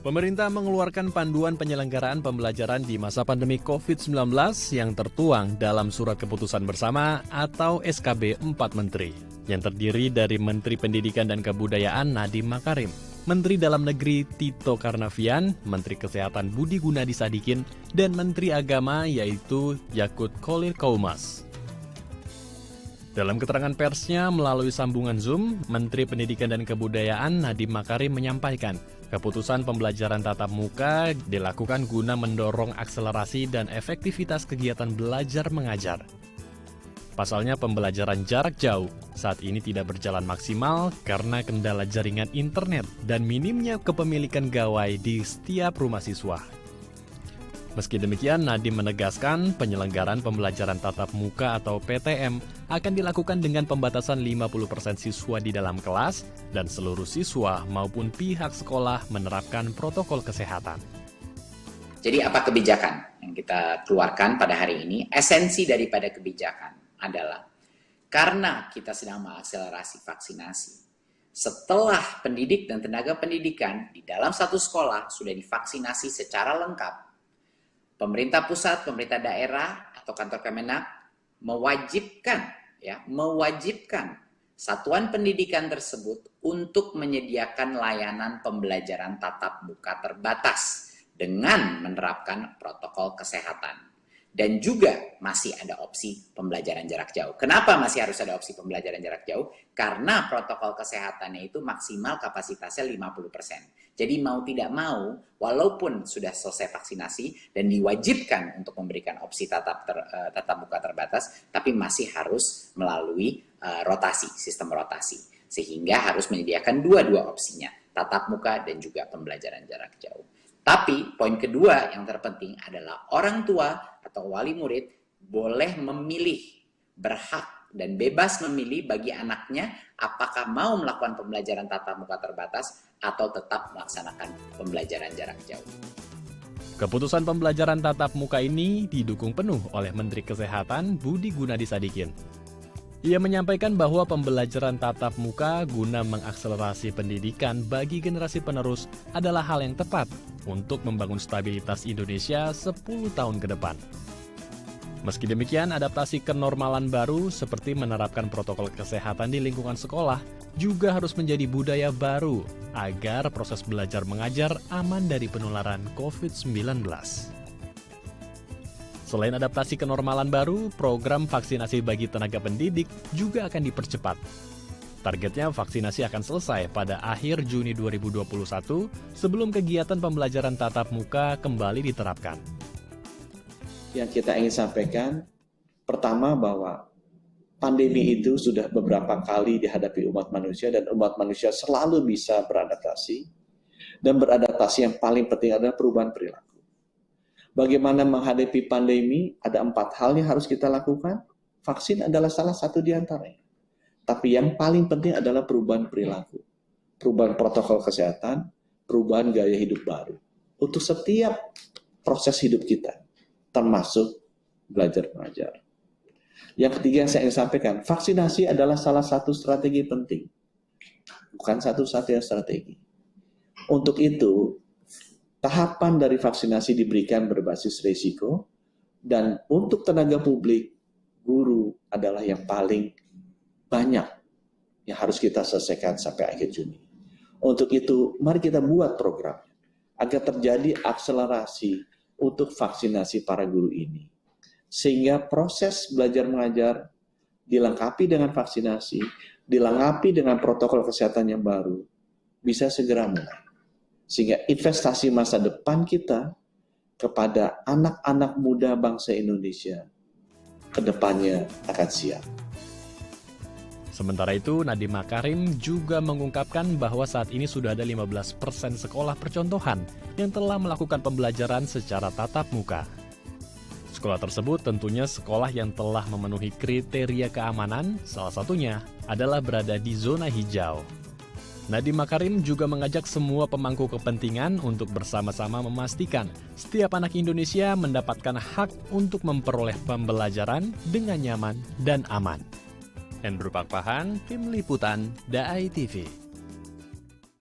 Pemerintah mengeluarkan panduan penyelenggaraan pembelajaran di masa pandemi COVID-19 yang tertuang dalam Surat Keputusan Bersama atau SKB 4 Menteri, yang terdiri dari Menteri Pendidikan dan Kebudayaan Nadiem Makarim, Menteri Dalam Negeri Tito Karnavian, Menteri Kesehatan Budi Gunadi Sadikin, dan Menteri Agama yaitu Yakut Kholil Qoumas. Dalam keterangan persnya melalui sambungan Zoom, Menteri Pendidikan dan Kebudayaan Nadiem Makarim menyampaikan, keputusan pembelajaran tatap muka dilakukan guna mendorong akselerasi dan efektivitas kegiatan belajar mengajar. Pasalnya pembelajaran jarak jauh saat ini tidak berjalan maksimal karena kendala jaringan internet dan minimnya kepemilikan gawai di setiap rumah siswa. Meski demikian, Nadiem menegaskan penyelenggaraan pembelajaran tatap muka atau PTM akan dilakukan dengan pembatasan 50% siswa di dalam kelas dan seluruh siswa maupun pihak sekolah menerapkan protokol kesehatan. Jadi apa kebijakan yang kita keluarkan pada hari ini? Esensi daripada kebijakan adalah karena kita sedang mengakselerasi vaksinasi. Setelah pendidik dan tenaga pendidikan di dalam satu sekolah sudah divaksinasi secara lengkap, pemerintah pusat, pemerintah daerah, atau kantor Kemenak mewajibkan satuan pendidikan tersebut untuk menyediakan layanan pembelajaran tatap muka terbatas dengan menerapkan protokol kesehatan. Dan juga masih ada opsi pembelajaran jarak jauh. Kenapa masih harus ada opsi pembelajaran jarak jauh? Karena protokol kesehatannya itu maksimal kapasitasnya 50%. Jadi mau tidak mau, walaupun sudah selesai vaksinasi dan diwajibkan untuk memberikan opsi tatap muka terbatas, tapi masih harus melalui sistem rotasi. Sehingga harus menyediakan dua-dua opsinya, tatap muka dan juga pembelajaran jarak jauh. Tapi poin kedua yang terpenting adalah orang tua atau wali murid boleh memilih, berhak dan bebas memilih bagi anaknya apakah mau melakukan pembelajaran tatap muka terbatas atau tetap melaksanakan pembelajaran jarak jauh. Keputusan pembelajaran tatap muka ini didukung penuh oleh Menteri Kesehatan Budi Gunadi Sadikin. Ia menyampaikan bahwa pembelajaran tatap muka guna mengakselerasi pendidikan bagi generasi penerus adalah hal yang tepat untuk membangun stabilitas Indonesia 10 tahun ke depan. Meski demikian, adaptasi kenormalan baru seperti menerapkan protokol kesehatan di lingkungan sekolah juga harus menjadi budaya baru agar proses belajar mengajar aman dari penularan COVID-19. Selain adaptasi kenormalan baru, program vaksinasi bagi tenaga pendidik juga akan dipercepat. Targetnya vaksinasi akan selesai pada akhir Juni 2021 sebelum kegiatan pembelajaran tatap muka kembali diterapkan. Yang kita ingin sampaikan, pertama bahwa pandemi itu sudah beberapa kali dihadapi umat manusia dan umat manusia selalu bisa beradaptasi. Dan beradaptasi yang paling penting adalah perubahan perilaku. Bagaimana menghadapi pandemi, ada 4 hal yang harus kita lakukan. Vaksin adalah salah satu di antaranya. Tapi yang paling penting adalah perubahan perilaku. Perubahan protokol kesehatan, perubahan gaya hidup baru. Untuk setiap proses hidup kita, termasuk belajar mengajar. Yang ketiga yang saya ingin sampaikan, vaksinasi adalah salah satu strategi penting. Bukan satu-satunya strategi. Untuk itu, tahapan dari vaksinasi diberikan berbasis risiko, dan untuk tenaga publik, guru adalah yang paling banyak yang harus kita selesaikan sampai akhir Juni. Untuk itu, mari kita buat program agar terjadi akselerasi untuk vaksinasi para guru ini. Sehingga proses belajar mengajar dilengkapi dengan vaksinasi, dilengkapi dengan protokol kesehatan yang baru, bisa segera mulai. Sehingga investasi masa depan kita kepada anak-anak muda bangsa Indonesia ke depannya akan siap. Sementara itu, Nadiem Makarim juga mengungkapkan bahwa saat ini sudah ada 15% sekolah percontohan yang telah melakukan pembelajaran secara tatap muka. Sekolah tersebut tentunya sekolah yang telah memenuhi kriteria keamanan, salah satunya adalah berada di zona hijau. Nadiem Makarim juga mengajak semua pemangku kepentingan untuk bersama-sama memastikan setiap anak Indonesia mendapatkan hak untuk memperoleh pembelajaran dengan nyaman dan aman. Andrew Pakpahan, Tim Liputan, DAI TV.